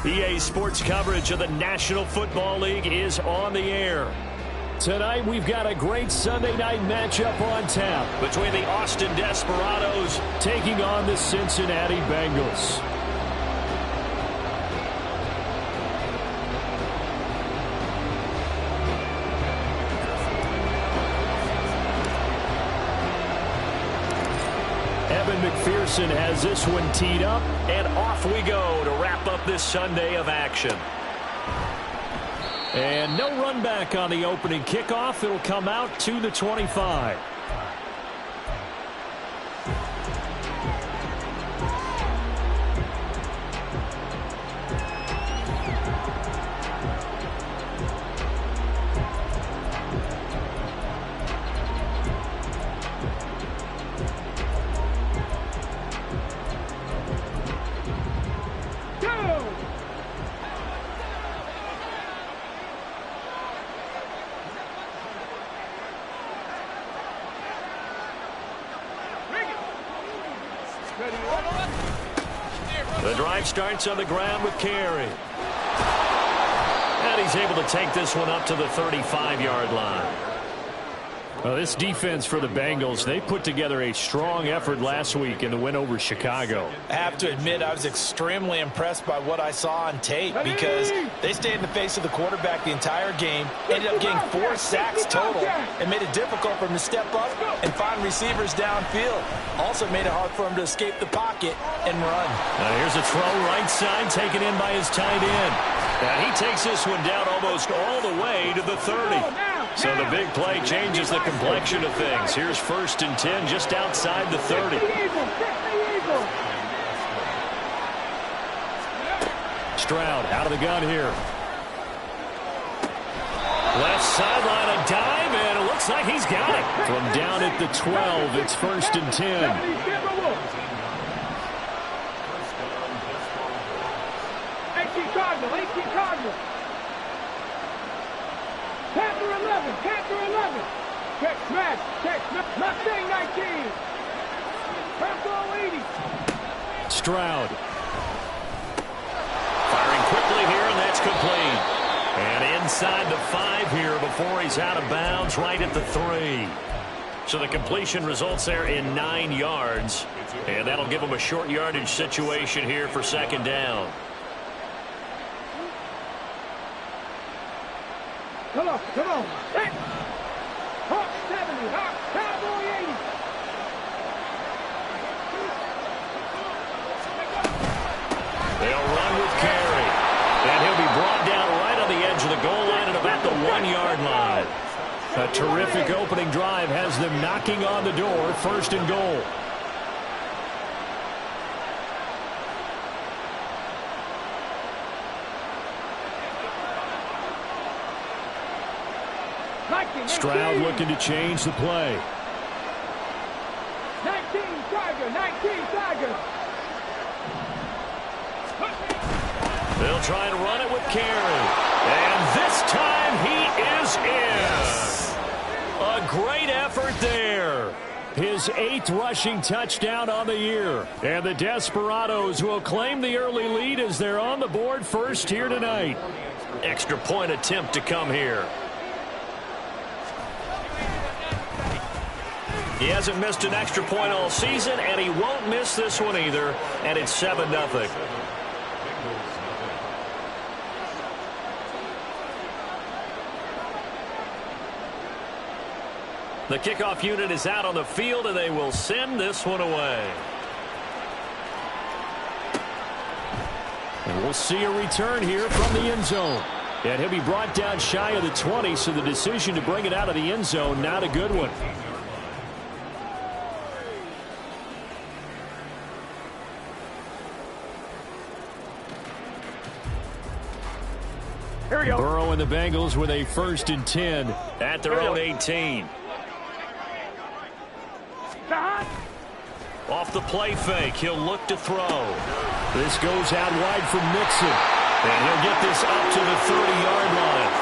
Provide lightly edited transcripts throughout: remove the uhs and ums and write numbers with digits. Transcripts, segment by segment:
EA Sports coverage of the National Football League is on the air. Tonight, we've got a great Sunday night matchup on tap between the Austin Desperados taking on the Cincinnati Bengals. McPherson has this one teed up, and off we go to wrap up this Sunday of action. And no run back on the opening kickoff. It'll come out to the 25. The drive starts on the ground with Carey. And he's able to take this one up to the 35-yard line. Well, this defense for the Bengals, they put together a strong effort last week in the win over Chicago. I have to admit, I was extremely impressed by what I saw on tape because they stayed in the face of the quarterback the entire game, ended up getting 4 sacks total, and made it difficult for him to step up and find receivers downfield. Also made it hard for him to escape the pocket and run. Now here's a throw right side taken in by his tight end. And he takes this one down almost all the way to the 30. So the big play changes the complexion of things. Here's 1st and 10 just outside the 30. Stroud out of the gun here. Left sideline, a dive, and it looks like he's got it. From down at the 12, it's 1st and 10. Panther 11, Panther 11. Check smash, Mustang 19. Panther 80. Stroud. Firing quickly here, and that's complete. And inside the 5 here before he's out of bounds, right at the 3. So the completion results there in 9 yards. And that'll give him a short yardage situation here for 2nd down. Come on. Hawk 70, Hawk, Cowboy 80. They'll run with Carey. And he'll be brought down right on the edge of the goal line at about the 1-yard line. A terrific opening drive has them knocking on the door, 1st and goal. Stroud looking to change the play. 19 Tiger. They'll try and run it with Carey. And this time he is in. A great effort there. His 8th rushing touchdown on the year. And the Desperados will claim the early lead as they're on the board first here tonight. Extra point attempt to come here. He hasn't missed an extra point all season, and he won't miss this one either, and it's 7-0. The kickoff unit is out on the field, and they will send this one away. And we'll see a return here from the end zone. And he'll be brought down shy of the 20, so the decision to bring it out of the end zone, not a good one. Burrow and the Bengals with a 1st and 10 at their own 18. Off the play fake, he'll look to throw. This goes out wide from Mixon. And he'll get this up to the 30-yard line.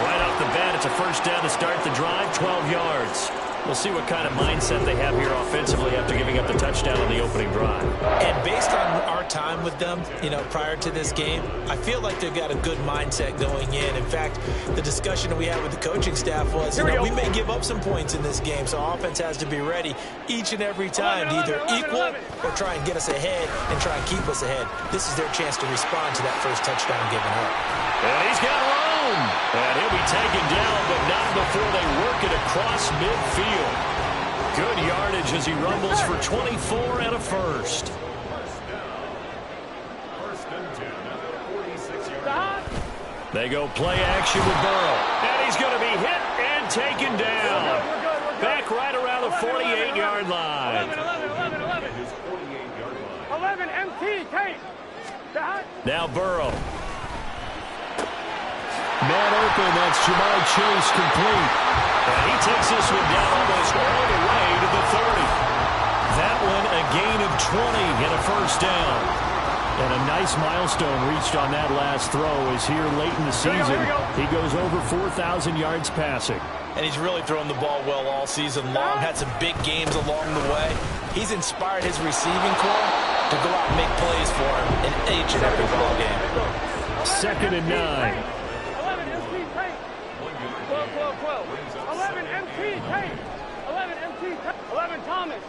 Right off the bat, And it's a first down to start the drive, 12 yards. We'll see what kind of mindset they have here offensively after giving up the touchdown on the opening drive. And based on our time with them, prior to this game, I feel like they've got a good mindset going in. In fact, the discussion that we had with the coaching staff was, we may give up some points in this game, so offense has to be ready each and every time to either equal or try and get us ahead and try and keep us ahead. This is their chance to respond to that first touchdown given up. And he's got room. And he'll be taken down, but not before they work it across midfield. Good yardage as he rumbles for 24 and a first. They go play action with Burrow. And he's going to be hit and taken down. Back right around the 48-yard line. 11 MT, take. Now Burrow. Man open, that's Jamar Chase complete. And he takes this one down almost all the way to the 30. That one a gain of 20 and a first down. And a nice milestone reached on that last throw as here late in the season. He goes over 4,000 yards passing. And he's really thrown the ball well all season long. Had some big games along the way. He's inspired his receiving corps to go out and make plays for him in each and every ball game. 2nd and 9. 11 MT, take. 11 MT, 11 Thomas.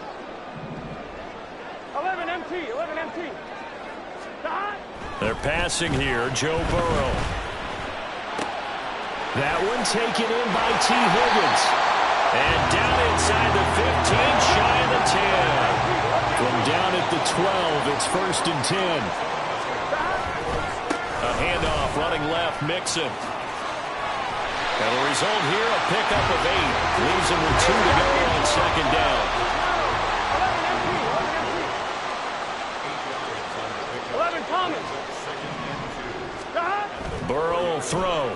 11 MT, 11 MT. They're passing here, Joe Burrow. That one taken in by T. Higgins. And down inside the 15, shy of the 10. From down at the 12, it's 1st and 10. A handoff, running left, Mixon. And the result here, a pickup of 8. Leaves him with 2 to go on 2nd down. 11 Thomas. Burrow will throw.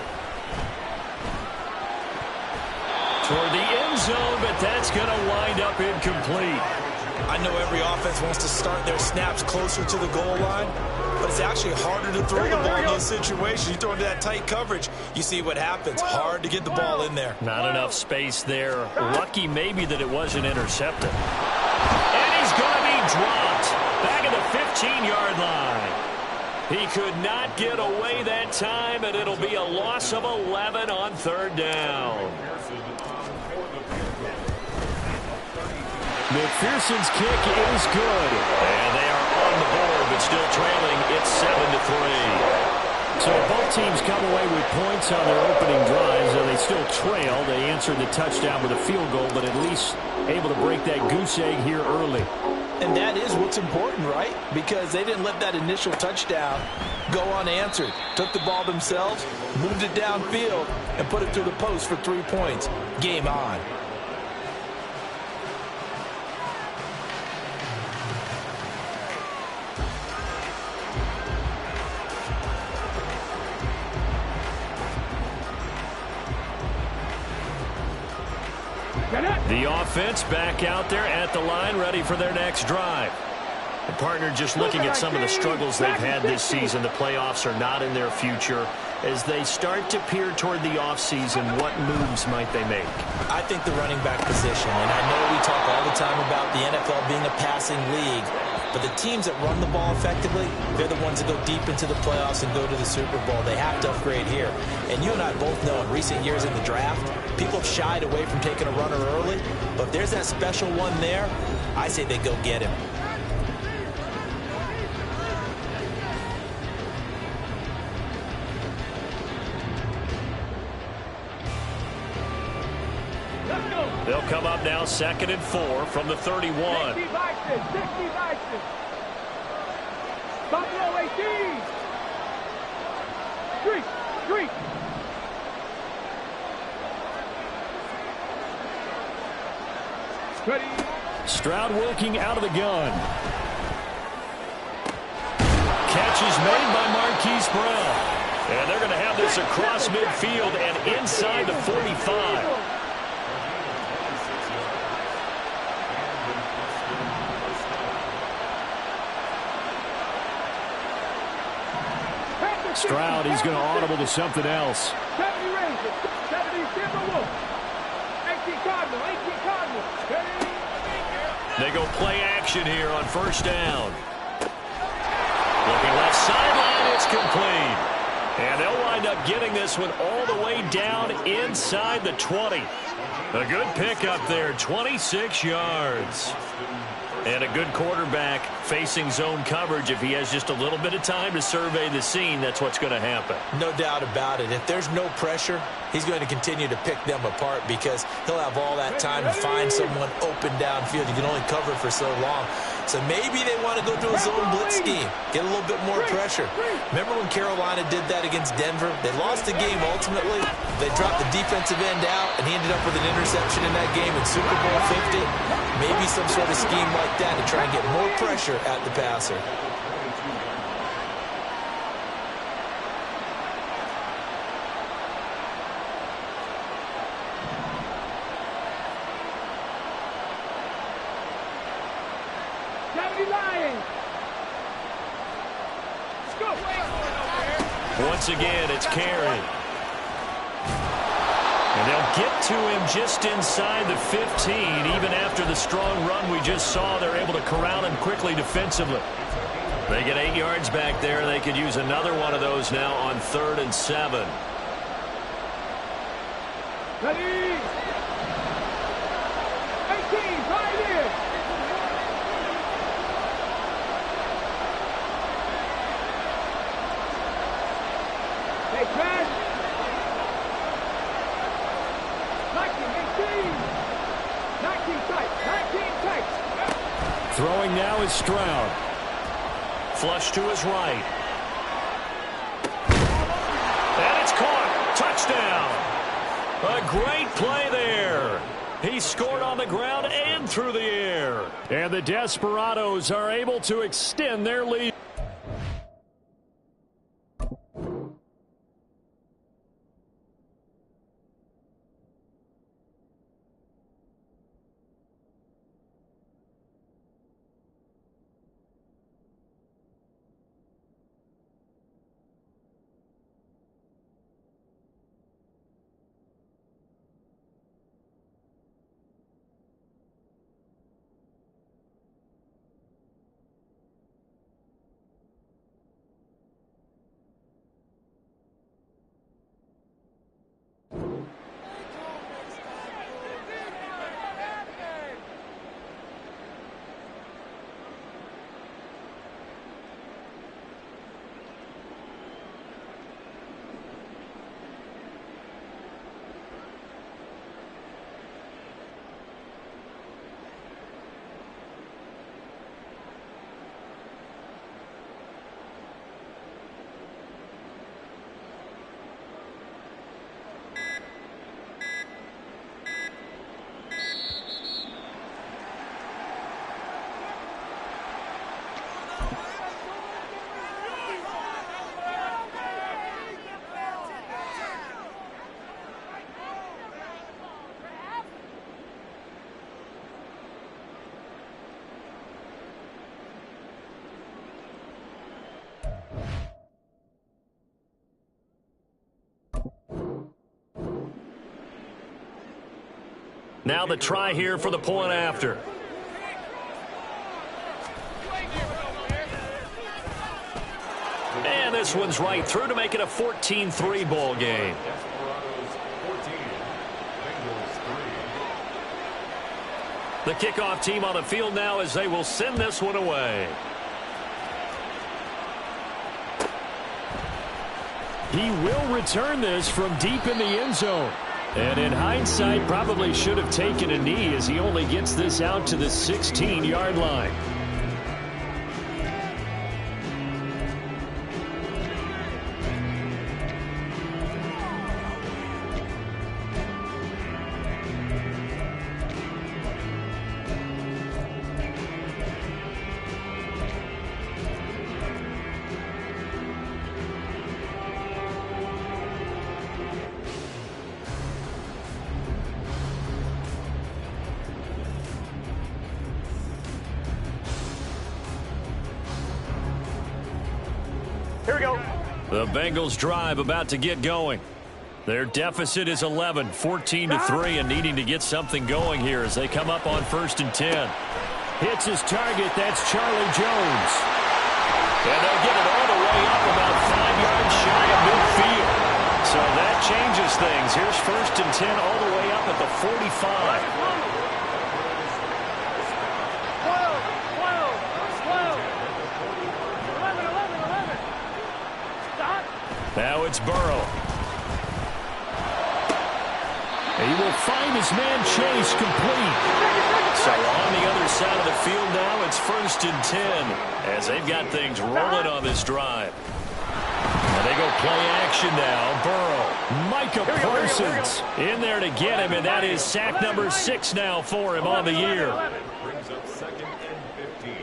Toward the end zone, but that's going to wind up incomplete. I know every offense wants to start their snaps closer to the goal line, but it's actually harder to throw the ball in those situations. You throw into that tight coverage, you see what happens. Hard to get the ball in there. Not enough space there. Lucky maybe that it wasn't intercepted. And he's going to be dropped. Back at the 15-yard line. He could not get away that time, and it'll be a loss of 11 on 3rd down. McPherson's kick is good. And they are on the board, but still trailing. It's 7-3. So both teams come away with points on their opening drives, and they still trail. They answered the touchdown with a field goal, but at least able to break that goose egg here early. And that is what's important, right? Because they didn't let that initial touchdown go unanswered. Took the ball themselves, moved it downfield, and put it through the post for 3 points. Game on. The offense back out there at the line, ready for their next drive. The partner just looking at some of the struggles they've had this season. The playoffs are not in their future. As they start to peer toward the offseason, what moves might they make? I think the running back position, and I know we talk all the time about the NFL being a passing league, but the teams that run the ball effectively, they're the ones that go deep into the playoffs and go to the Super Bowl. They have to upgrade here. And you and I both know in recent years in the draft, people have shied away from taking a runner early, but if there's that special one there, I say they go get him. They'll come up now 2nd and 4 from the 31. 60 Bison. Buffalo 18. Street. Ready. Stroud working out of the gun. Catch is made by Marquise Brown. And they're going to have this across midfield and inside the 45. Stroud, he's going to audible to something else. 70 Rangers, 70 Timberwolves, 18 Cardinals, 18 Cardinals. They go play action here on first down. Looking left sideline, it's complete. And they'll wind up getting this one all the way down inside the 20. A good pickup there, 26 yards. And a good quarterback facing zone coverage. If he has just a little bit of time to survey the scene, that's what's going to happen. No doubt about it. If there's no pressure, he's going to continue to pick them apart because he'll have all that time to find someone open downfield. You can only cover for so long. So maybe they want to go to a zone blitz scheme, get a little bit more pressure. Remember when Carolina did that against Denver? They lost the game ultimately. They dropped the defensive end out, and he ended up with an interception in that game in Super Bowl 50. Maybe some sort of scheme like that to try and get more pressure at the passer. Once again, it's Carey. And they'll get to him just inside the 15. Even after the strong run we just saw, they're able to corral him quickly defensively. They get 8 yards back there. They could use another one of those now on 3rd and 7. Ready? 18, right in. Hey, Brad. 19 tight. 19 tight. Throwing now is Stroud. Flush to his right. And it's caught. Touchdown. A great play there. He scored on the ground and through the air. And the Desperados are able to extend their lead. Now the try here for the point after. And this one's right through to make it a 14-3 ball game. The kickoff team on the field now as they will send this one away. He will return this from deep in the end zone. And in hindsight, probably should have taken a knee as he only gets this out to the 16-yard line. Here we go. The Bengals drive about to get going. Their deficit is 11, 14-3, and needing to get something going here as they come up on 1st and 10. Hits his target. That's Charlie Jones. And they'll get it all the way up about 5 yards shy of midfield. So that changes things. Here's 1st and 10 all the way up at the 45. Now it's Burrow. He will find his man Chase complete. So on the other side of the field now, it's 1st and 10 as they've got things rolling on this drive. And they go play action now. Burrow, Micah Parsons in there to get him, and that is sack number 6 now for him on the year. Brings up 2nd and 15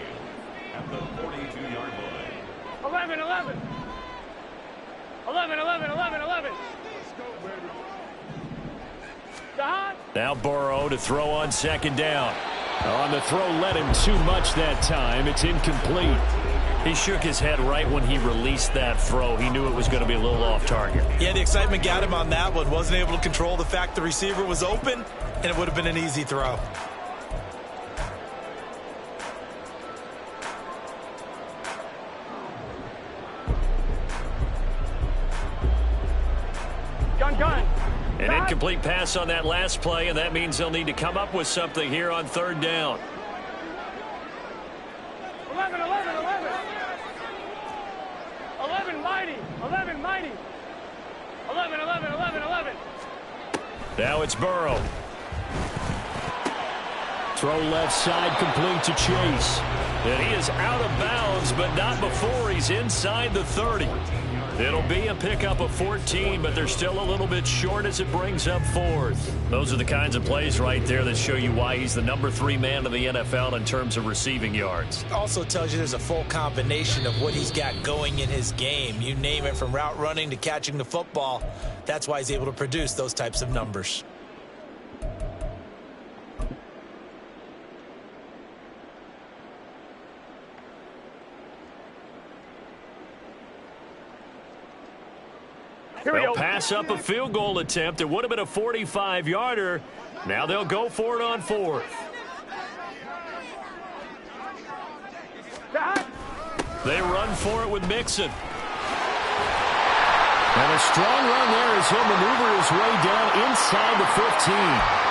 at the 42-yard line. 11, 11. 11, 11, 11, 11. Now Burrow to throw on 2nd down. On the throw, led him too much that time. It's incomplete. He shook his head right when he released that throw. He knew it was going to be a little off target. Yeah, the excitement got him on that one. Wasn't able to control the fact the receiver was open, and it would have been an easy throw. Gun. An incomplete pass on that last play, and that means they'll need to come up with something here on 3rd down. 11, 11, 11. 11, mighty. 11, mighty. 11, 11, 11, 11. Now it's Burrow. Throw left side complete to Chase. And he is out of bounds, but not before he's inside the 30. It'll be a pickup of 14, but they're still a little bit short as it brings up 4th. Those are the kinds of plays right there that show you why he's the number 3 man in the NFL in terms of receiving yards. Also tells you there's a full combination of what he's got going in his game. You name it, from route running to catching the football. That's why he's able to produce those types of numbers. They'll pass up a field goal attempt. It would have been a 45-yarder. Now they'll go for it on 4th. They run for it with Mixon. And a strong run there as he'll maneuver his way down inside the 15.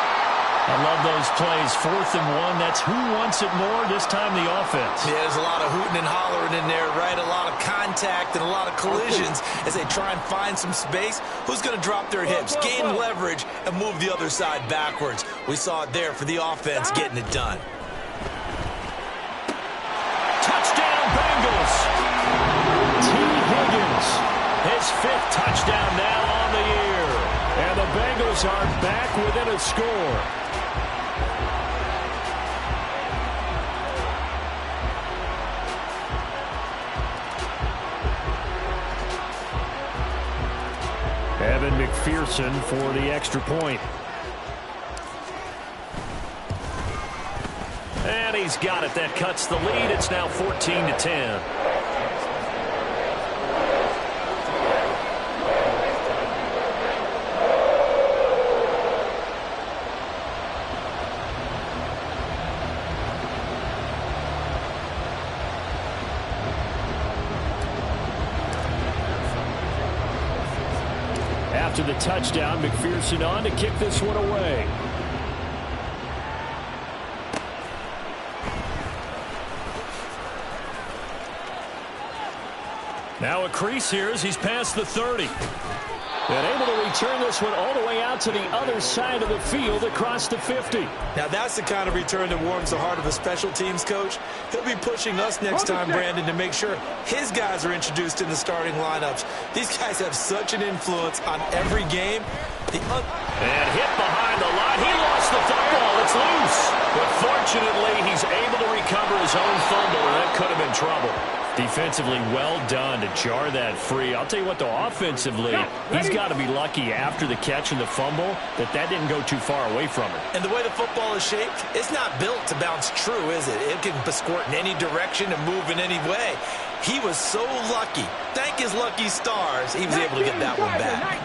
I love those plays. 4th and 1. That's who wants it more, this time the offense. Yeah, there's a lot of hooting and hollering in there, right? A lot of contact and a lot of collisions as they try and find some space. Who's going to drop their hips, gain leverage, and move the other side backwards? We saw it there for the offense getting it done. Touchdown, Bengals. T. Higgins, his 5th touchdown now on the year. And the Bengals are back within a score. Evan McPherson for the extra point. And he's got it. That cuts the lead. It's now 14-10. After the touchdown, McPherson on to kick this one away. Now a crease here as he's past the 30. And able to return this one all the way out to the other side of the field across the 50. Now that's the kind of return that warms the heart of a special teams coach. He'll be pushing us next time, Brandon, to make sure his guys are introduced in the starting lineups. These guys have such an influence on every game. And hit behind the line. He lost the football. It's loose. But fortunately, he's able to recover his own fumble, and that could have been trouble. Defensively, well done to jar that free. I'll tell you what, though, offensively, he's got to be lucky after the catch and the fumble that didn't go too far away from him. And the way the football is shaped, it's not built to bounce true, is it? It can squirt in any direction and move in any way. He was so lucky. Thank his lucky stars, he was able to get that one back.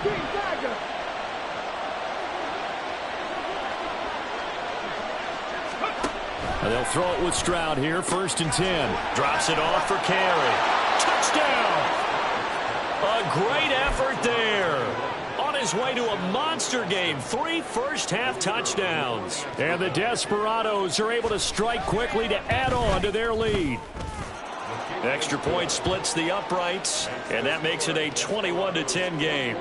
They'll throw it with Stroud here, 1st and 10. Drops it off for carry. Touchdown! A great effort there. On his way to a monster game, 3 first-half touchdowns. And the Desperados are able to strike quickly to add on to their lead. Extra point splits the uprights, and that makes it a 21-10 game.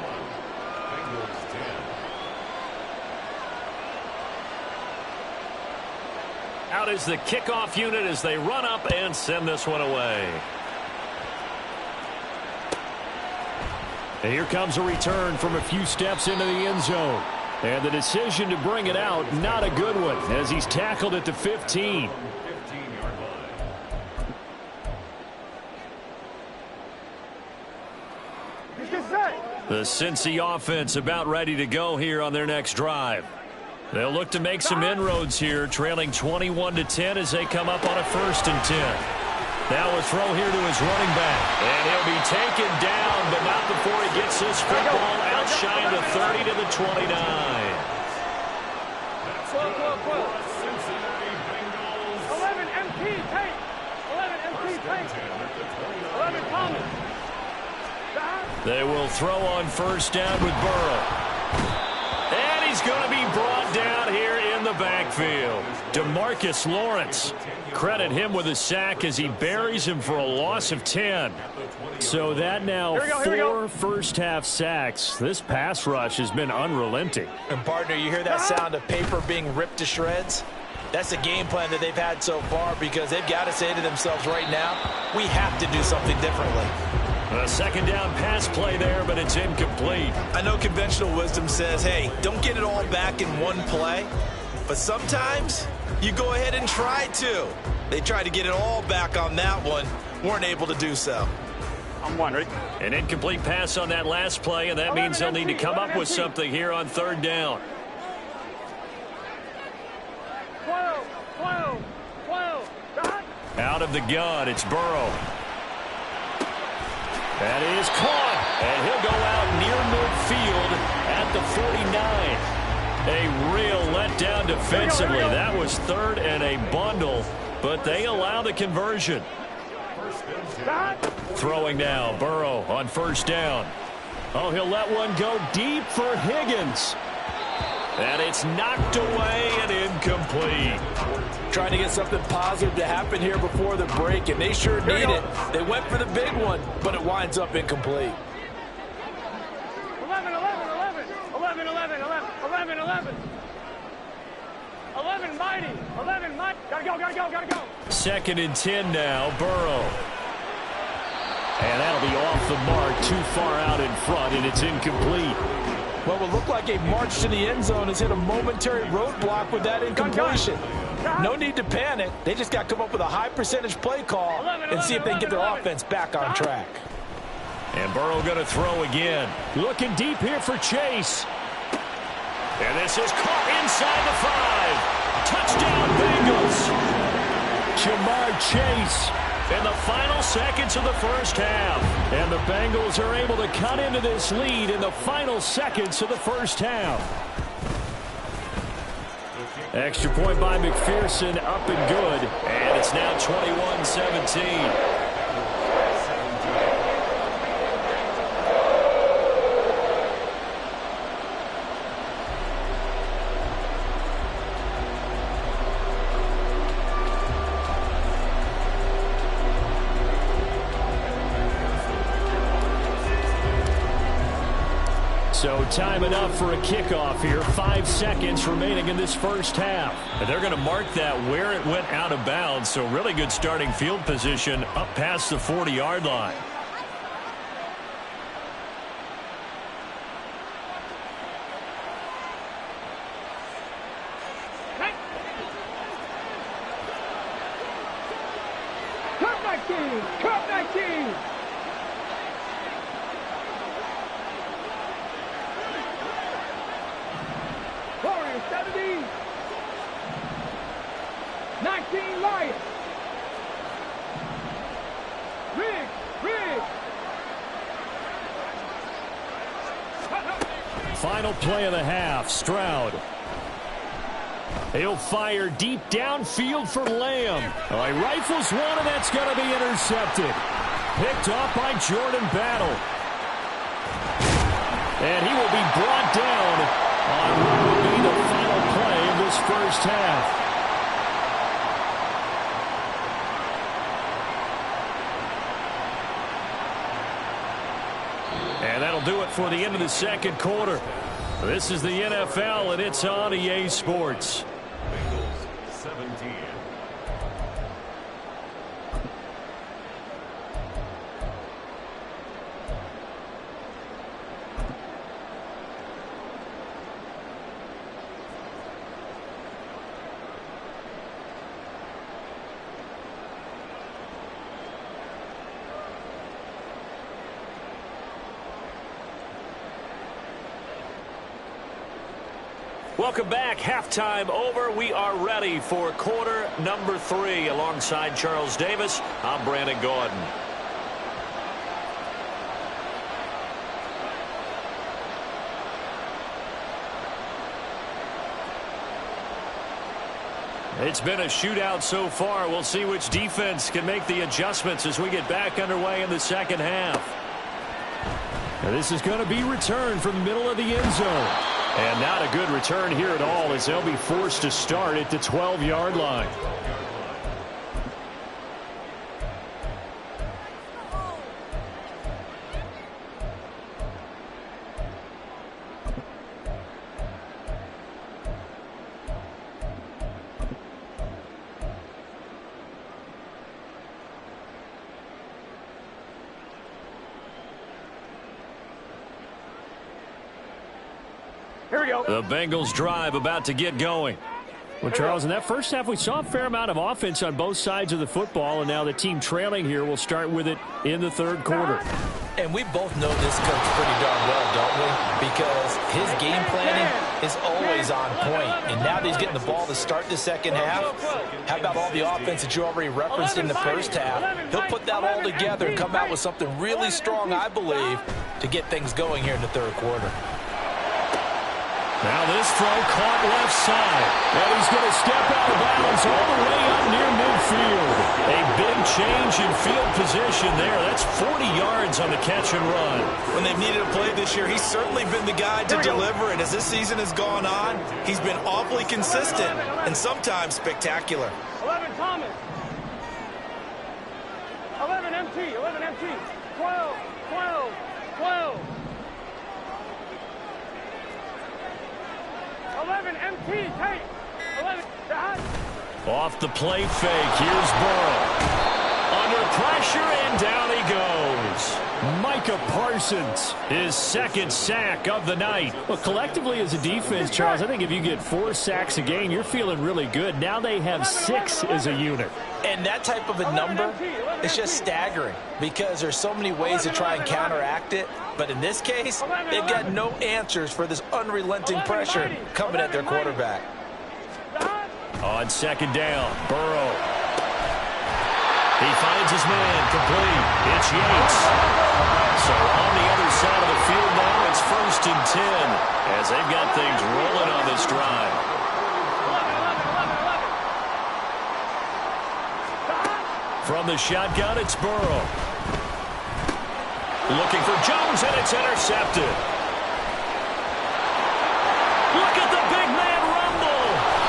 Out is the kickoff unit as they run up and send this one away. And here comes a return from a few steps into the end zone. And the decision to bring it out, not a good one, as he's tackled at the 15. The Cincy offense about ready to go here on their next drive. They'll look to make some inroads here, trailing 21-10 as they come up on a 1st and 10. Now a throw here to his running back. And he'll be taken down, but not before he gets this football outshined the 30 to the 29. Cincinnati Bengals. 11 MT tape. 11 MT tape. 11 Thomas. They will throw on 1st down with Burrow. And he's going to be brought down here in the backfield. DeMarcus Lawrence. Credit him with a sack as he buries him for a loss of 10. So that now 4 first-half sacks. This pass rush has been unrelenting. And, partner, you hear that sound of paper being ripped to shreds? That's the game plan that they've had so far because they've got to say to themselves right now, we have to do something differently. A 2nd down pass play there, but it's incomplete. I know conventional wisdom says, hey, don't get it all back in one play. But sometimes you go ahead and try to. They tried to get it all back on that one. Weren't able to do so. I'm wondering. An incomplete pass on that last play, and that means they'll need to come up with something here on 3rd down. 12. Out of the gun, it's Burrow. That is caught, and he'll go out near midfield at the 49. A real letdown defensively. That was 3rd and a bundle, but they allow the conversion. Throwing now, Burrow on 1st down. Oh, he'll let one go deep for Higgins. And it's knocked away and incomplete. Trying to get something positive to happen here before the break, and they sure need it. They went for the big one, but it winds up incomplete. 11 mighty. Gotta go. 2nd and 10 now, Burrow. And that'll be off the mark, too far out in front, and it's incomplete. What will look like a march to the end zone has hit a momentary roadblock with that incompletion. No need to panic. They just got to come up with a high percentage play call and see if they can get their offense back on track. And Burrow going to throw again. Looking deep here for Chase. And this is caught inside the 5. Touchdown, Bengals. Jamar Chase in the final seconds of the 1st half. And the Bengals are able to cut into this lead in the final seconds of the 1st half. Extra point by McPherson, up and good. And it's now 21-17. So time enough for a kickoff here. 5 seconds remaining in this 1st half. And they're going to mark that where it went out of bounds. So really good starting field position up past the 40-yard line. Cut back 19 Lions. Rig. Final play of the half, Stroud. He'll fire deep downfield for Lamb. Oh, he rifles one, and that's going to be intercepted. Picked off by Jordan Battle. And he will be brought down on what will be the final play of this first half. And that'll do it for the end of the second quarter. This is the NFL, and it's on EA Sports. Bengals 17. Welcome back. Halftime over. We are ready for quarter number 3. Alongside Charles Davis, I'm Brandon Gordon. It's been a shootout so far. We'll see which defense can make the adjustments as we get back underway in the second half. Now this is going to be returned from the middle of the end zone. And not a good return here at all, as they'll be forced to start at the 12-yard line. Here we go. The Bengals drive about to get going. Well, Charles, in that first half, we saw a fair amount of offense on both sides of the football, and now the team trailing here will start with it in the third quarter. And we both know this coach pretty darn well, don't we? Because his game planning is always on point. And now that he's getting the ball to start the second half, how about all the offense that you already referenced in the first half? He'll put that all together and come out with something really strong, I believe, to get things going here in the third quarter. Now this throw caught left side. And he's going to step out of bounds all the way up near midfield. A big change in field position there. That's 40 yards on the catch and run. When they've needed a play this year, he's certainly been the guy to deliver. And as this season has gone on, he's been awfully consistent and sometimes spectacular. 11 Thomas. 11 MT. 11 MT. 12. 12. 12. 11 MT, take. 11, dot. Off the play fake, here's Burrow. Under pressure, and down he goes. Micah Parsons, his second sack of the night. Well, collectively as a defense, Charles, I think if you get 4 sacks a game, you're feeling really good. Now they have 6 as a unit. And that type of a number is just staggering because there's so many ways to try and counteract it. But in this case, they've got no answers for this unrelenting pressure coming at their quarterback. On second down, Burrow. He finds his man complete. It's Yates. So on the other side of the field now, it's 1st and 10 as they've got things rolling on this drive. From the shotgun, it's Burrow. Looking for Jones, and it's intercepted. Look at the big man rumble.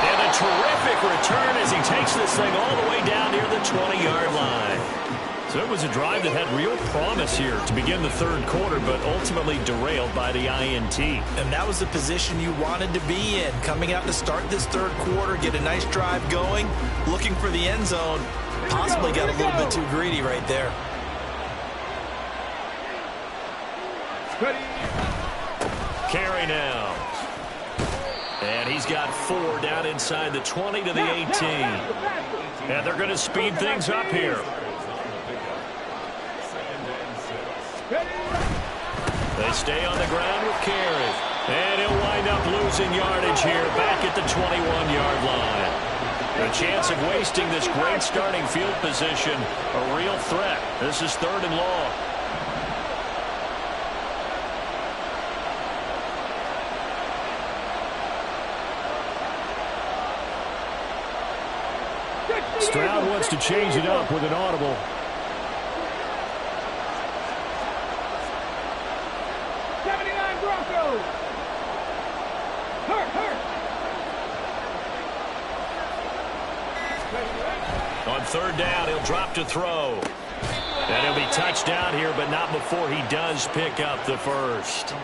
And a terrific return as he takes this thing all the way down near the 20-yard line. So it was a drive that had real promise here to begin the third quarter, but ultimately derailed by the INT. And that was the position you wanted to be in. Coming out to start this third quarter, get a nice drive going, looking for the end zone. Possibly got a little bit too greedy right there. Carry now. And he's got 4 down inside the 20 to the 18. And they're going to speed things up here. They stay on the ground with Carey. And he'll wind up losing yardage here back at the 21-yard line. The chance of wasting this great starting field position, a real threat. This is 3rd and long. Stroud wants to change it up with an audible. On 3rd down, he'll drop to throw. And he'll be touched down here, but not before he does pick up the first.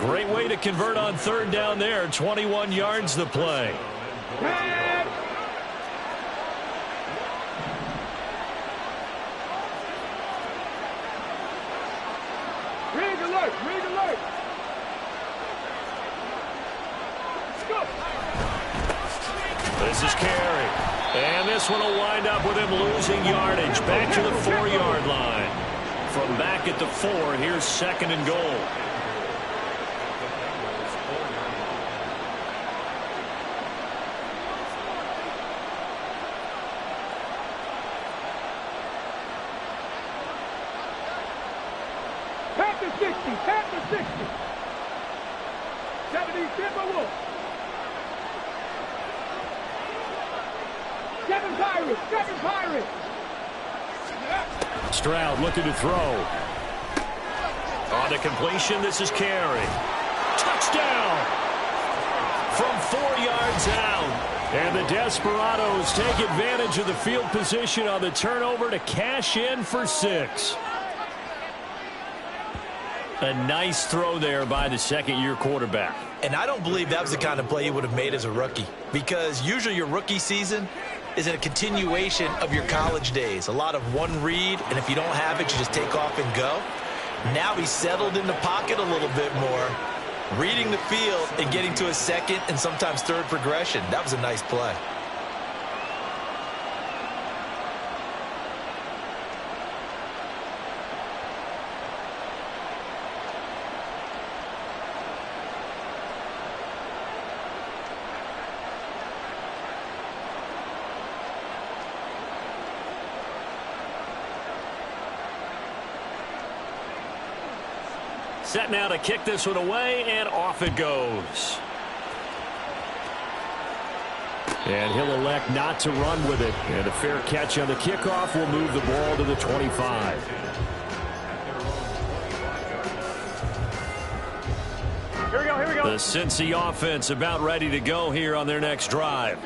Great way to convert on 3rd down there. 21 yards the play. Rig alert! Rig alert! Let's go! This is Carey. And this one will wind up with him losing yardage back to the 4-yard line. From back at the 4, here's 2nd and goal. Pat the 60! Pat the 60! 70, Timberwolves! 7 Pirates! 7 Pirates! Stroud looking to throw. On the completion, this is Carey. Touchdown! From 4 yards out. And the Desperados take advantage of the field position on the turnover to cash in for 6. A nice throw there by the 2nd-year quarterback. And I don't believe that was the kind of play he would have made as a rookie, because usually your rookie season is a continuation of your college days. A lot of one read, and if you don't have it, you just take off and go. Now he's settled in the pocket a little bit more, reading the field and getting to a 2nd and sometimes 3rd progression. That was a nice play. Set now to kick this one away, and off it goes. And he'll elect not to run with it. And a fair catch on the kickoff will move the ball to the 25. Here we go, here we go. The Cincy offense about ready to go here on their next drive.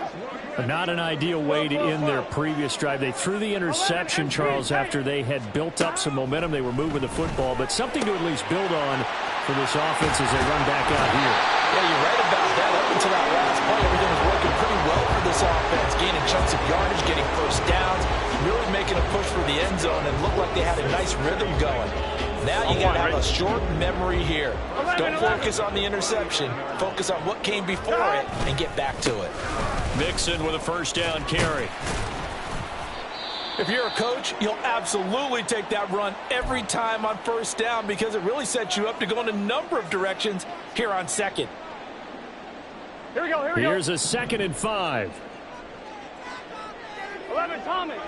Not an ideal way to end their previous drive. They threw the interception, Charles, after they had built up some momentum. They were moving the football, but something to at least build on for this offense as they run back out here. Yeah, you're right about that. Up until that last play, everything was working pretty well for this offense, gaining chunks of yardage, getting first downs, really making a push for the end zone, and looked like they had a nice rhythm going. Now you got to have a short memory here. Don't focus on the interception. Focus on what came before it and get back to it. Mixon with a first down carry. If you're a coach, you'll absolutely take that run every time on first down because it really sets you up to go in a number of directions here on 2nd. Here we go, here we go. Here's a 2nd and 5. 11 Thomas.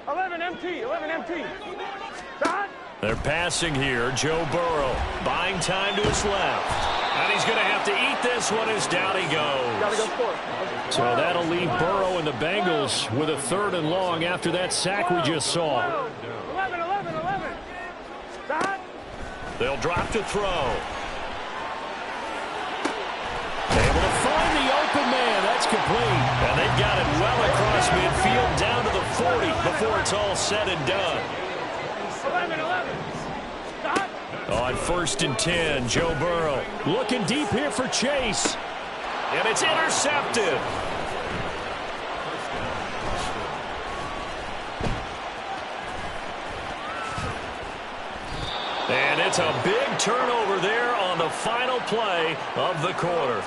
11 MT, 11 MT. Dot. They're passing here. Joe Burrow buying time to his left. And he's going to have to eat this one as down he goes. Gotta go for it. So that'll leave Burrow and the Bengals with a 3rd and long after that sack we just saw. 11, 11, 11. Dot. They'll drop to throw. Able to find the open man. That's complete. And they've got it well across midfield down to the 40 before it's all said and done. 11, 11. Dot. On 1st and 10, Joe Burrow looking deep here for Chase. And it's intercepted. And it's a big turnover there on the final play of the quarter.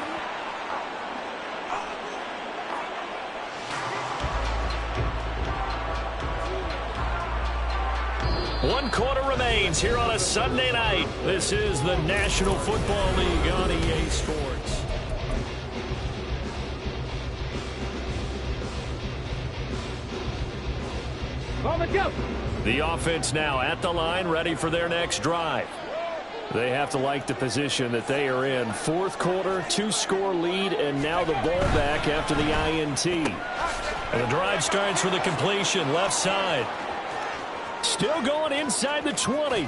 1 quarter remains here on a Sunday night. This is the National Football League on EA Sports. The offense now at the line, ready for their next drive. They have to like the position that they are in. 4th quarter, 2-score lead, and now the ball back after the INT. And the drive starts with a completion, left side. Still going inside the 20.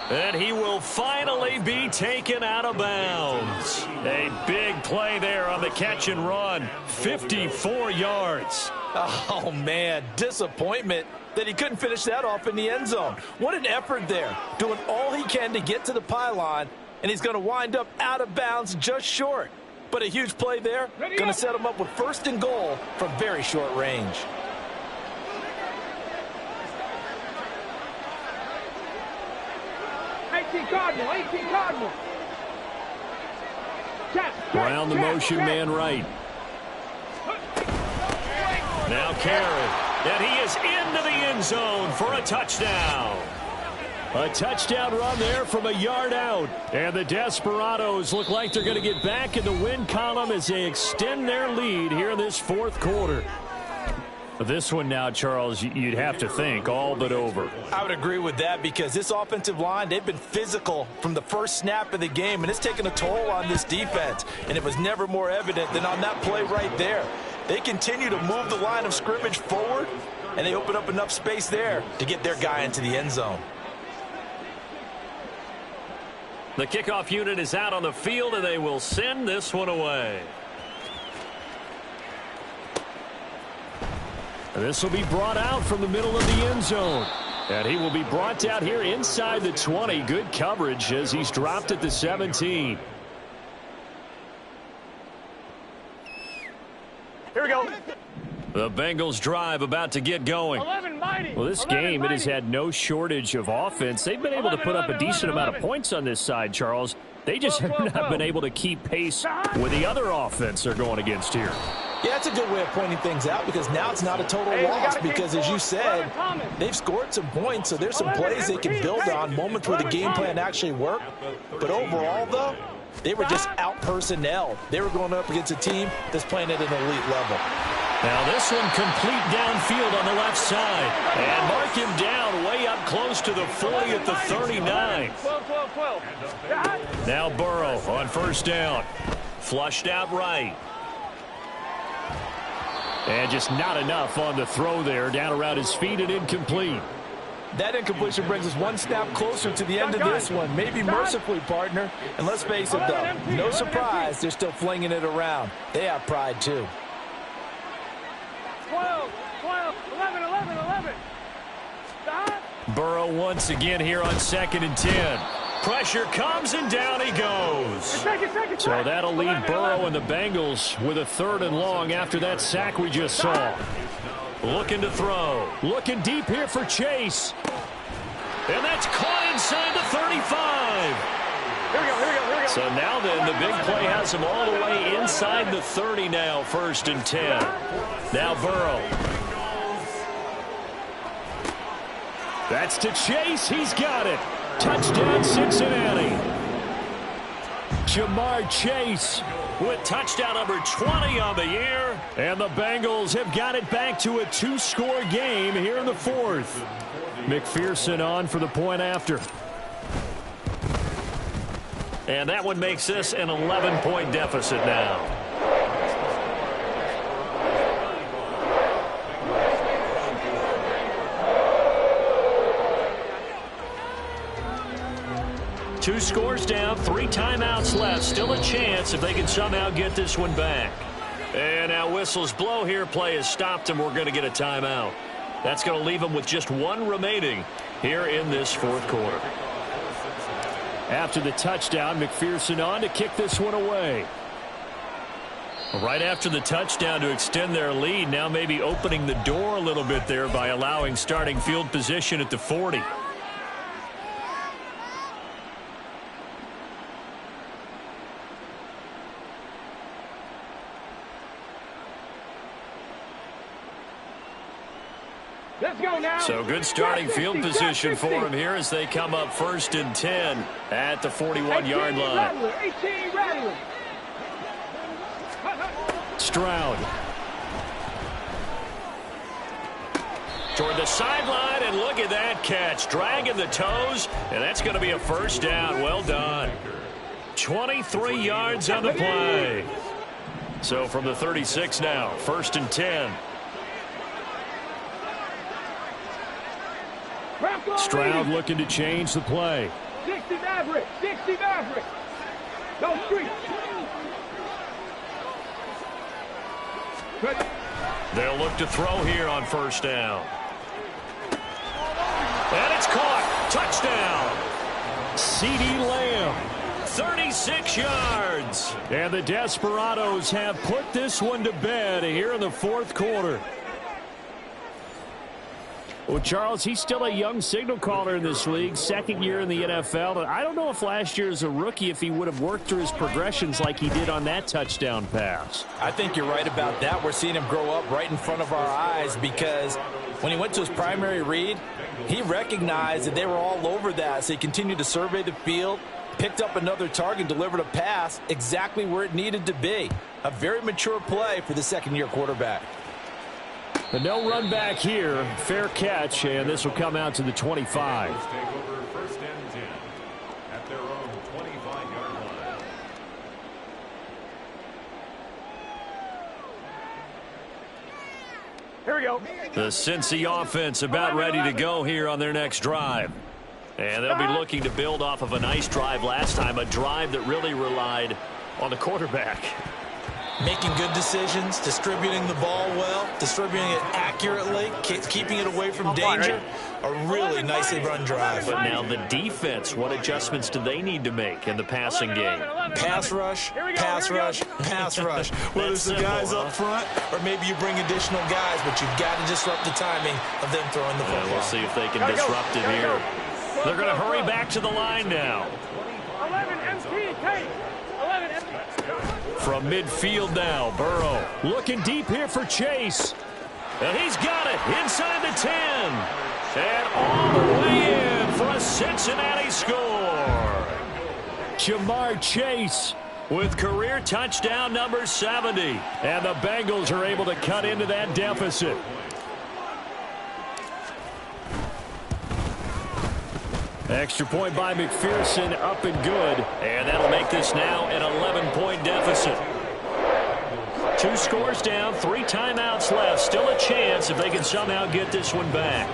And he will finally be taken out of bounds. A big play there on the catch and run. 54 yards. Oh, man, disappointment that he couldn't finish that off in the end zone. What an effort there, doing all he can to get to the pylon, and he's going to wind up out of bounds just short. But a huge play there, going to set him up with 1st and goal from very short range. Cardinal. Around the motion man right. Now carry. And he is into the end zone for a touchdown. A touchdown run there from a yard out. And the Desperados look like they're going to get back in the win column as they extend their lead here in this 4th quarter. This one now, Charles, you'd have to think all but over. I would agree with that because this offensive line, they've been physical from the first snap of the game, and it's taken a toll on this defense. And it was never more evident than on that play right there. They continue to move the line of scrimmage forward, and they open up enough space there to get their guy into the end zone. The kickoff unit is out on the field, and they will send this one away. And this will be brought out from the middle of the end zone. And he will be brought down here inside the 20. Good coverage as he's dropped at the 17. Here we go. The Bengals drive about to get going. Well, this game, it has had no shortage of offense. They've been able to put up a decent amount of points on this side, Charles. They just have not been able to keep pace with the other offense they're going against here. Yeah, that's a good way of pointing things out because now it's not a total loss because, as you said, they've scored some points, so there's some plays they can build on, moments where the game plan actually worked. But overall, though, they were just out-personnel. They were going up against a team that's playing at an elite level. Now this one complete downfield on the left side. And mark him down way up close to the 40 at the 39. Now Burrow on 1st down. Flushed out right. And just not enough on the throw there. Down around his feet and incomplete. That incompletion brings us one snap closer to the end of this one. Maybe mercifully, partner. And let's face it, though, no surprise they're still flinging it around. They have pride, too. 12, 11. Burrow once again here on 2nd and 10. Pressure comes and down he goes. So that'll leave Burrow and the Bengals with a 3rd and long after that sack we just saw. Looking to throw. Looking deep here for Chase. And that's caught inside the 35. Here we go. So now then, the big play has him all the way inside the 30 now, 1st and 10. Now Burrow. That's to Chase. He's got it. Touchdown, Cincinnati. Jamar Chase with touchdown number 20 on the year. And the Bengals have got it back to a 2-score game here in the 4th. McPherson on for the point after. And that one makes this an 11-point deficit now. Two scores down, 3 timeouts left. Still a chance if they can somehow get this one back. And now whistles blow here. Play has stopped, and we're going to get a timeout. That's going to leave them with just 1 remaining here in this 4th quarter. After the touchdown, McPherson on to kick this one away. Right after the touchdown to extend their lead, now maybe opening the door a little bit there by allowing starting field position at the 40. Let's go So good starting field position for him here as they come up 1st and 10 at the 41-yard line. 18 Rattler. Stroud. Toward the sideline, and look at that catch. Dragging the toes, and that's going to be a first down. Well done. 23 yards on the play. So from the 36 now, 1st and 10. Stroud looking to change the play. 60 Maverick. 60 Maverick. No street. They'll look to throw here on 1st down. And it's caught. Touchdown. C.D. Lamb. 36 yards. And the Desperados have put this one to bed here in the 4th quarter. Well, Charles, he's still a young signal caller in this league, 2nd year in the NFL. I don't know if last year as a rookie, if he would have worked through his progressions like he did on that touchdown pass. I think you're right about that. We're seeing him grow up right in front of our eyes because when he went to his primary read, he recognized that they were all over that. So he continued to survey the field, picked up another target, delivered a pass exactly where it needed to be. A very mature play for the 2nd-year quarterback. The no run back here, fair catch, and this will come out to the 25. Take over 1st and 10 at their own 25-yard line. Here we go. The Cincy offense about ready to go here on their next drive. And they'll be looking to build off of a nice drive last time, a drive that really relied on the quarterback. Making good decisions, distributing the ball well, distributing it accurately, keeping it away from danger. A really nicely run drive. But now the defense, what adjustments do they need to make in the passing game? Pass rush, pass rush, pass rush. Whether it's the guys up front or maybe you bring additional guys, but you've got to disrupt the timing of them throwing the football. We'll see if they can disrupt it here. They're going to hurry back to the line now. 11 MP, Tate. 11 MP. From midfield now, Burrow looking deep here for Chase. And he's got it inside the 10. And all the way in for a Cincinnati score. Jamar Chase with career touchdown number 70. And the Bengals are able to cut into that deficit. Extra point by McPherson, up and good. And that'll make this now an 11-point deficit. 2 scores down, 3 timeouts left. Still a chance if they can somehow get this one back.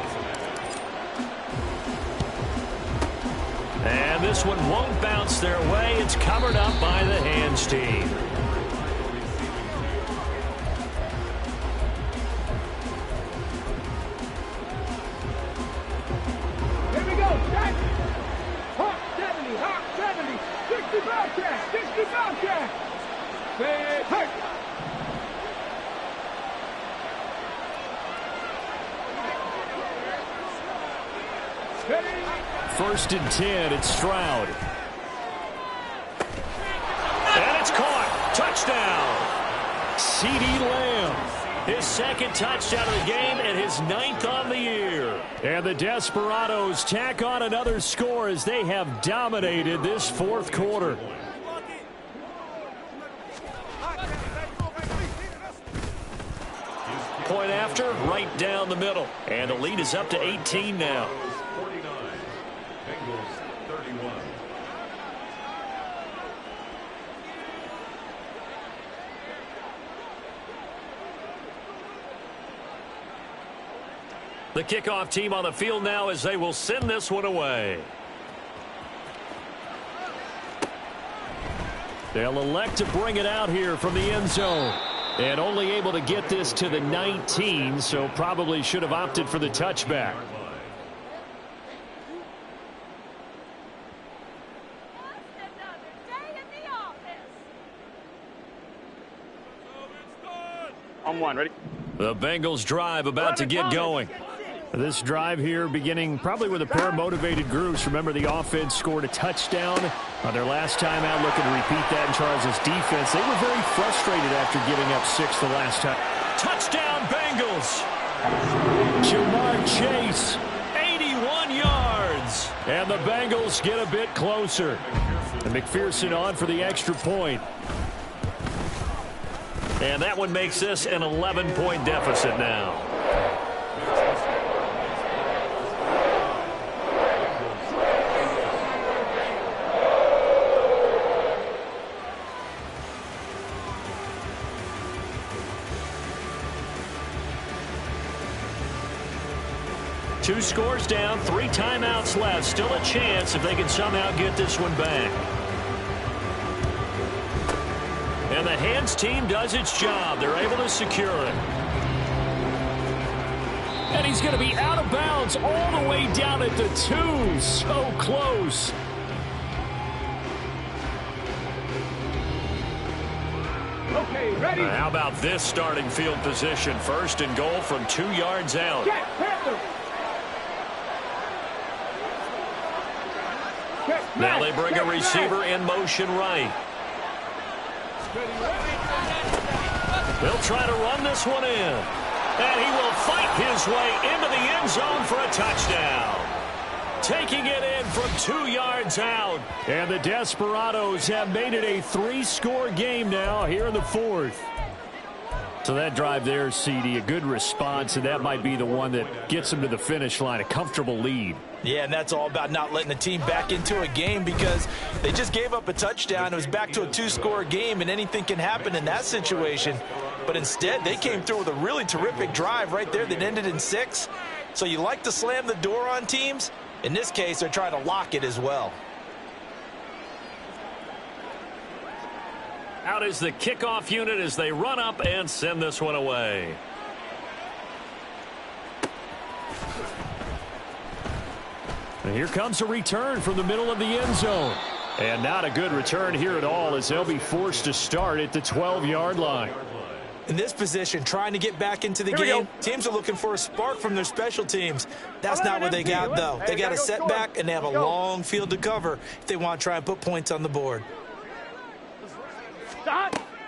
And this one won't bounce their way. It's covered up by the hands team. Here we go. Jack. Hawk 70. Hawk 70. 60 Bobcat. 60 Bobcat. Big hurt. First and 10, it's Stroud. And it's caught. Touchdown. C.D. Lamb. His 2nd touchdown of the game and his 9th on the year. And the Desperados tack on another score as they have dominated this 4th quarter. Point after, right down the middle. And the lead is up to 18 now. 49, Bengals 31. The kickoff team on the field now as they will send this one away. They'll elect to bring it out here from the end zone. And only able to get this to the 19, so probably should have opted for the touchback. On one, ready? The Bengals drive about to get going. This drive here beginning probably with a pair of motivated groups. Remember, the offense scored a touchdown on their last time out, looking to repeat that in Charles' defense. They were very frustrated after giving up 6 the last time. Touchdown, Bengals! Jamar Chase, 81 yards. And the Bengals get a bit closer. And McPherson on for the extra point. And that one makes this an 11-point deficit now. Two scores down, 3 timeouts left. Still a chance if they can somehow get this one back. And the hands team does its job. They're able to secure it. And he's going to be out of bounds all the way down at the 2. So close. Okay, ready. How about this starting field position? 1st and goal from 2 yards out. Check, Panther. Check, Now man. they bring a receiver in motion right. They'll try to run this one in. And he will fight his way into the end zone for a touchdown. Taking it in from 2 yards out. And the Desperados have made it a 3-score game now here in the 4th. So that drive there, CD, a good response, and that might be the one that gets them to the finish line, a comfortable lead. Yeah, and that's all about not letting the team back into a game because they just gave up a touchdown. It was back to a 2-score game, and anything can happen in that situation. But instead, they came through with a really terrific drive right there that ended in 6. So you like to slam the door on teams. In this case, they're trying to lock it as well. Out is the kickoff unit as they run up and send this one away. And here comes a return from the middle of the end zone. And not a good return here at all as they'll be forced to start at the 12-yard line. In this position, trying to get back into the game, teams are looking for a spark from their special teams. That's not what they got, though. They got a setback, and they have a long field to cover if they want to try and put points on the board.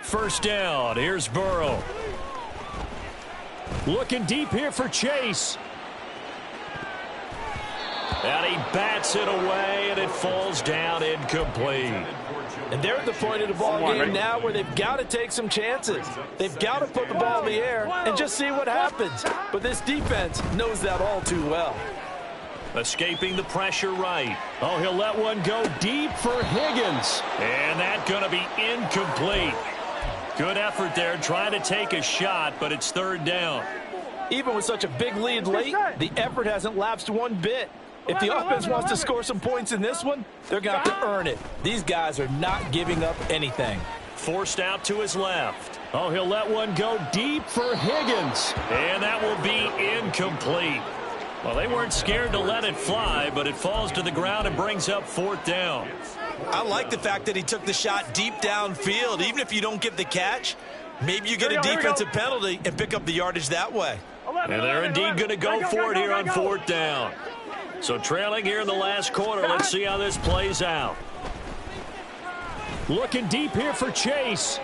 First down. Here's Burrow. Looking deep here for Chase. And he bats it away, and it falls down incomplete. And they're at the point of the ball game now where they've got to take some chances. They've got to put the ball in the air and just see what happens. But this defense knows that all too well. Escaping the pressure right. Oh, he'll let one go deep for Higgins. And that's going to be incomplete. Good effort there trying to take a shot, but it's 3rd down. Even with such a big lead late, the effort hasn't lapsed one bit. If the offense wants to score some points in this one, they're going to have to earn it. These guys are not giving up anything. Forced out to his left. Oh, he'll let one go deep for Higgins. And that will be incomplete. Well, they weren't scared to let it fly, but it falls to the ground and brings up 4th down. I like the fact that he took the shot deep downfield. Even if you don't get the catch, maybe you get a defensive penalty and pick up the yardage that way. And they're indeed going to go for it here on 4th down. So trailing here in the last quarter, let's see how this plays out. Looking deep here for Chase.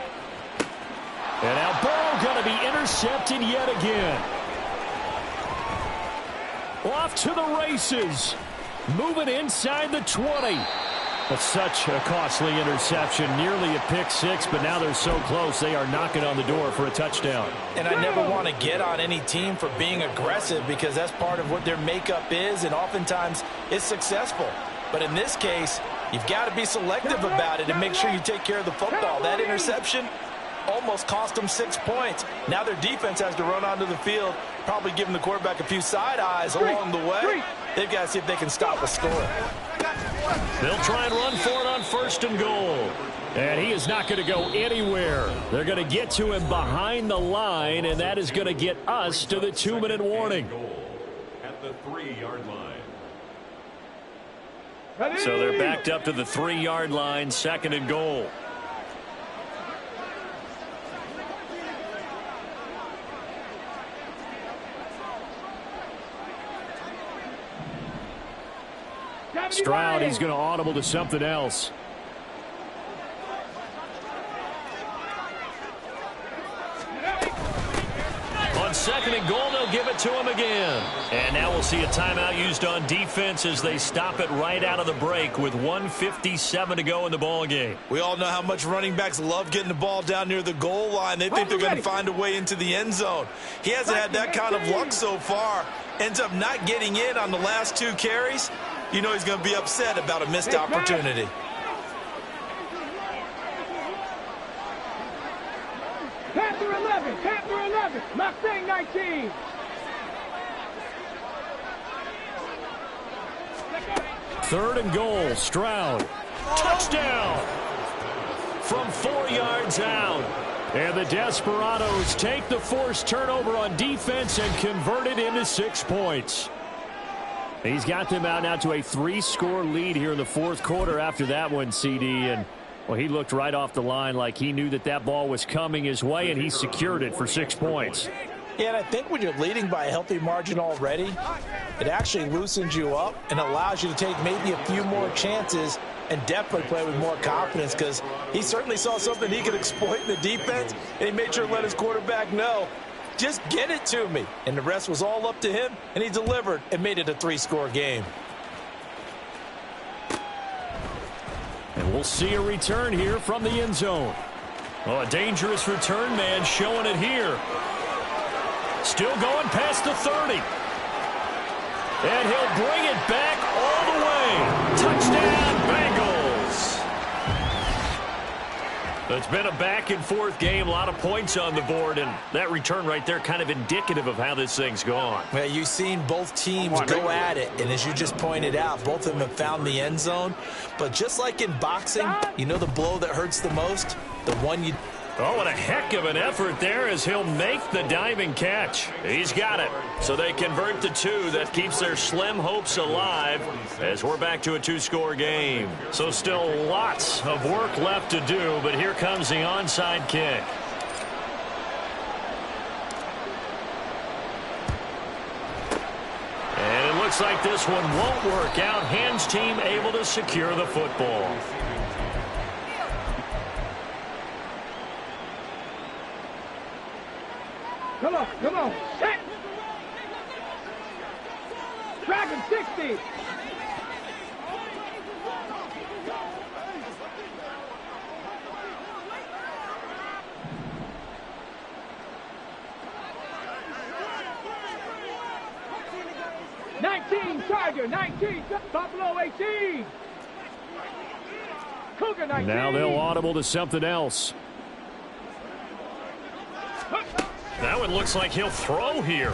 And now Burrow going to be intercepted yet again. Off to the races. Moving inside the 20. That's such a costly interception. Nearly a pick 6, but now they're so close they are knocking on the door for a touchdown. And I never want to get on any team for being aggressive because that's part of what their makeup is, and oftentimes it's successful. But in this case, you've got to be selective about it and make sure you take care of the football. That interception almost cost them 6 points. Now their defense has to run onto the field, probably giving the quarterback a few side eyes along the way. They've got to see if they can stop a score. They'll try and run for it on 1st and goal. And he is not going to go anywhere. They're going to get to him behind the line, and that is going to get us to the 2-minute warning. At the 3-yard line. So they're backed up to the 3-yard line, 2nd and goal. Stroud, he's going to audible to something else. On second and goal. They'll give it to him again. And now we'll see a timeout used on defense as they stop it right out of the break with 1:57 to go in the ball game. We all know how much running backs love getting the ball down near the goal line. They think they're going to find a way into the end zone. He hasn't had that kind of luck so far. Ends up not getting in on the last 2 carries. You know he's going to be upset about a missed opportunity. Panther 11, Panther 11, Mustang 19. Third and goal, Stroud. Touchdown! From 4 yards out. And the Desperados take the forced turnover on defense and convert it into 6 points. He's got them out now to a 3-score lead here in the 4th quarter after that one, CD. And, well, he looked right off the line like he knew that that ball was coming his way, and he secured it for 6 points. Yeah, and I think when you're leading by a healthy margin already, it actually loosens you up and allows you to take maybe a few more chances and definitely play with more confidence, because he certainly saw something he could exploit in the defense, and he made sure to let his quarterback know, just get it to me. And the rest was all up to him, and he delivered and made it a 3-score game. And we'll see a return here from the end zone. Oh, a dangerous return man showing it here. Still going past the 30. And he'll bring it back all the way. Touchdown, Bengals. It's been a back-and-forth game, a lot of points on the board, and that return right there kind of indicative of how this thing's gone. Well, you've seen both teams go at it, and as you just pointed out, both of them have found the end zone. But just like in boxing, you know the blow that hurts the most? The one you... Oh, and a heck of an effort there as he'll make the diving catch. He's got it. So they convert the 2. That keeps their slim hopes alive as we're back to a 2-score game. So still lots of work left to do, but here comes the onside kick. And it looks like this one won't work out. Hands team able to secure the football. Come on, set. Dragon 60. Tiger 19, Buffalo 18. Cougar 19. Now they'll audible to something else. That one looks like he'll throw here.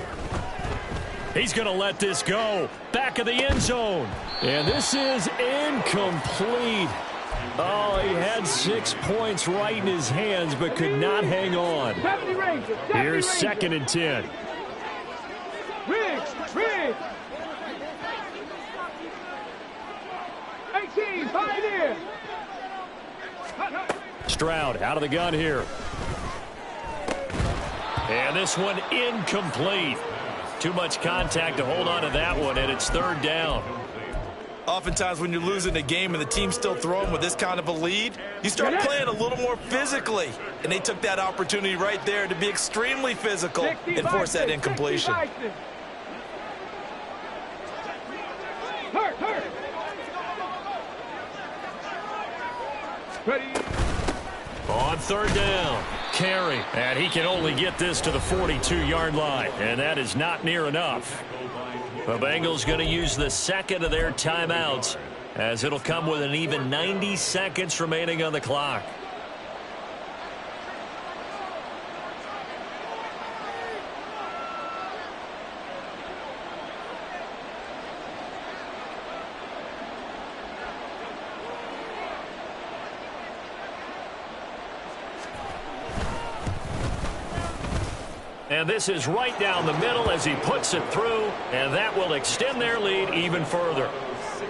He's going to let this go. Back of the end zone. And this is incomplete. Oh, he had 6 points right in his hands, but could not hang on. Here's 2nd and 10. Riggs. 18, Pioneer. Stroud out of the gun here. And this one incomplete. Too much contact to hold on to that one, and it's 3rd down. Oftentimes when you're losing a game and the team's still throwing with this kind of a lead, you start playing a little more physically. And they took that opportunity right there to be extremely physical and force that incompletion. Hurt. Ready. On 3rd down, carry. And he can only get this to the 42-yard line. And that is not near enough. The Bengals going to use the 2nd of their timeouts, as it'll come with an even 90 seconds remaining on the clock. And this is right down the middle as he puts it through, and that will extend their lead even further.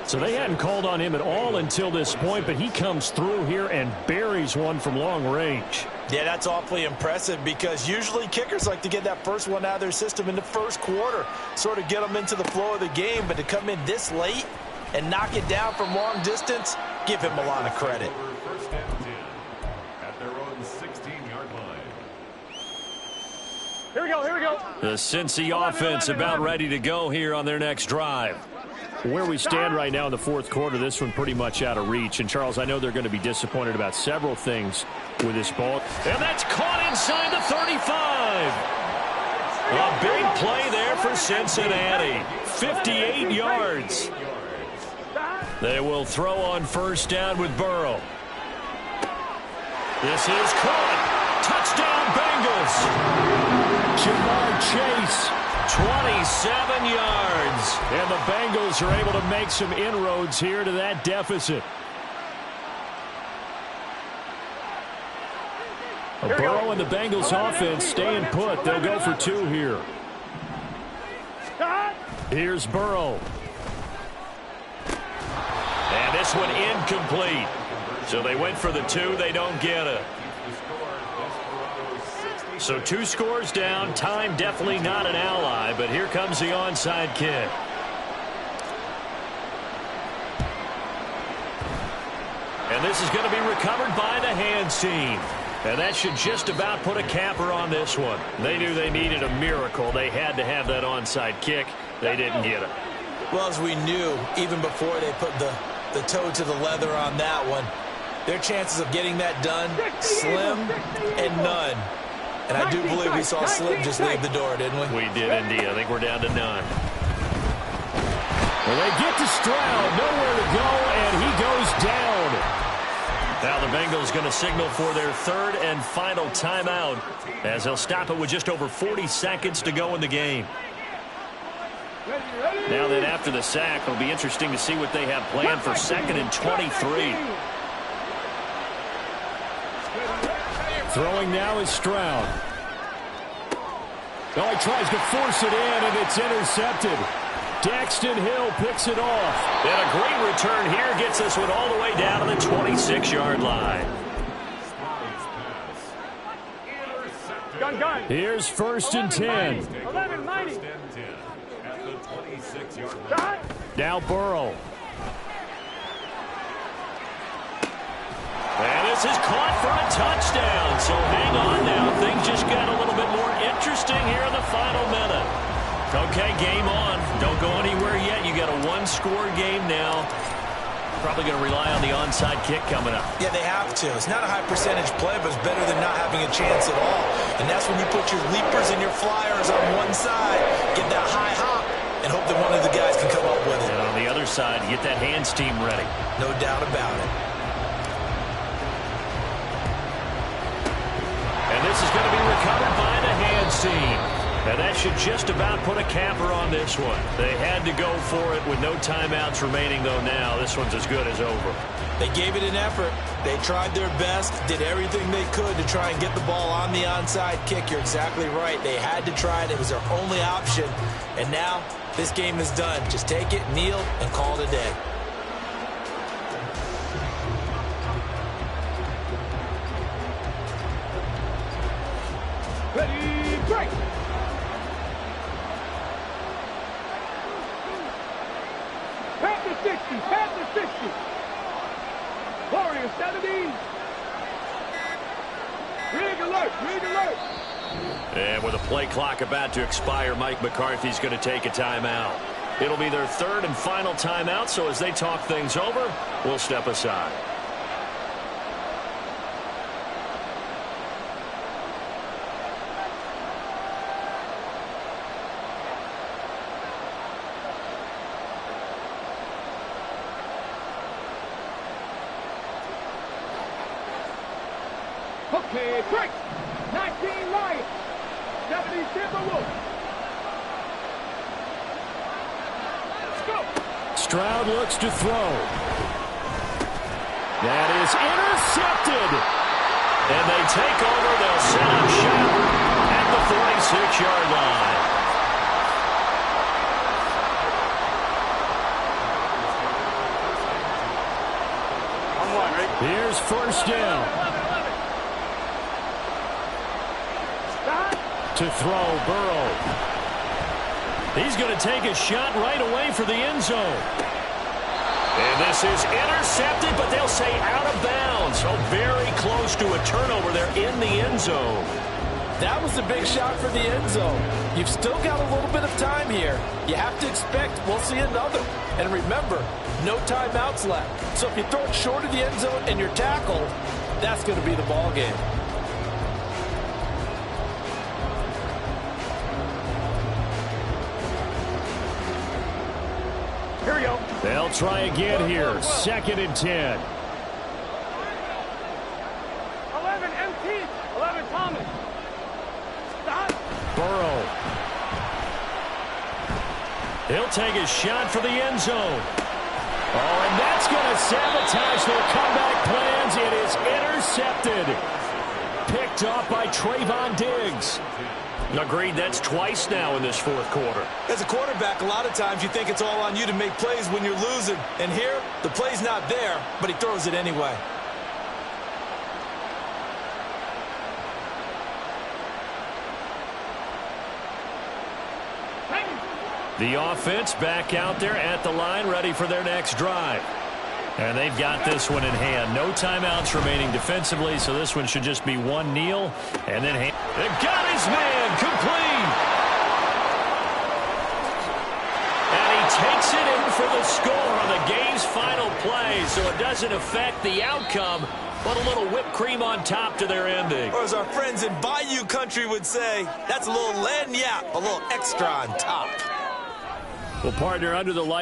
So they hadn't called on him at all until this point, but he comes through here and buries one from long range. Yeah, that's awfully impressive, because usually kickers like to get that first one out of their system in the 1st quarter, sort of get them into the flow of the game. But to come in this late and knock it down from long distance, give him a lot of credit. First and 10 at their own 16-yard line. Here we go, here we go. The Cincy offense about ready to go here on their next drive. Where we stand right now in the fourth quarter, this one pretty much out of reach. And, Charles, I know they're going to be disappointed about several things with this ball. And that's caught inside the 35. A big play there for Cincinnati. 58 yards. They will throw on first down with Burrow. This is caught. Touchdown, Bengals. Jamar Chase, 27 yards. And the Bengals are able to make some inroads here to that deficit. Burrow and the Bengals offense staying put. They'll go for two here. Here's Burrow. And this one incomplete. So they went for the two. They don't get it. So 2 scores down. Time definitely not an ally, but here comes the onside kick. And this is going to be recovered by the hands team. And that should just about put a capper on this one. They knew they needed a miracle. They had to have that onside kick. They didn't get it. Well, as we knew, even before they put the toe to the leather on that one, their chances of getting that done, slim and none. And I do believe we saw Slim just leave the door, didn't we? We did indeed. I think we're down to none. Well, they get to Stroud, nowhere to go, and he goes down. Now the Bengals going to signal for their third and final timeout as they'll stop it with just over 40 seconds to go in the game. Now then, after the sack, it'll be interesting to see what they have planned for 2nd and 23. Throwing now is Stroud. Oh, he tries to force it in, and it's intercepted. Daxton Hill picks it off. And a great return here gets this one all the way down to the 26-yard line. Gun. Here's 1st and 10. 11, 90. Now Burrow. And this is caught for a touchdown. So hang on now. Things just got a little bit more interesting here in the final minute. Okay, game on. Don't go anywhere yet. You got a 1-score game now. Probably going to rely on the onside kick coming up. Yeah, they have to. It's not a high percentage play, but it's better than not having a chance at all. And that's when you put your leapers and your flyers on one side, get that high hop, and hope that one of the guys can come up with it. And on the other side, get that hands team ready. No doubt about it. And this is going to be recovered by the hands team. And that should just about put a capper on this one. They had to go for it with no timeouts remaining, though, now. This one's as good as over. They gave it an effort. They tried their best, did everything they could to try and get the ball on the onside kick. You're exactly right. They had to try it. It was their only option. And now this game is done. Just take it, kneel, and call it a day. Ready, break. Past the 60. Warriors 70. Rig alert. And with a play clock about to expire, Mike McCarthy's going to take a timeout. It'll be their third and final timeout, so as they talk things over, we'll step aside. Okay, break. 19 Lions. 70 Timberwolves. Let's go. Stroud looks to throw. That is intercepted. And they take over. They'll set up shop at the 46-yard line. Here's first down. To throw, Burrow. He's going to take a shot right away for the end zone. And this is intercepted, but they'll say out of bounds. So very close to a turnover there in the end zone. That was a big shot for the end zone. You've still got a little bit of time here. You have to expect we'll see another. And remember, no timeouts left. So if you throw it short of the end zone and you're tackled, that's going to be the ball game. Here we go. They'll try again here. 2nd and 10. 11 empty. 11 Thomas. Stop. Burrow. He'll take a shot for the end zone. Oh, and that's going to sabotage their comeback plans. It is intercepted. Picked off by Trayvon Diggs. Agreed, that's twice now in this 4th quarter. As a quarterback, a lot of times you think it's all on you to make plays when you're losing. And here, the play's not there, but he throws it anyway. The offense back out there at the line, ready for their next drive. And they've got this one in hand. No timeouts remaining defensively, so this one should just be one kneel. And then they've got his man complete. And he takes it in for the score on the game's final play, so it doesn't affect the outcome, but a little whipped cream on top to their ending. Or as our friends in Bayou Country would say, that's a little lagniappe, a little extra on top. Well, partner, under the light.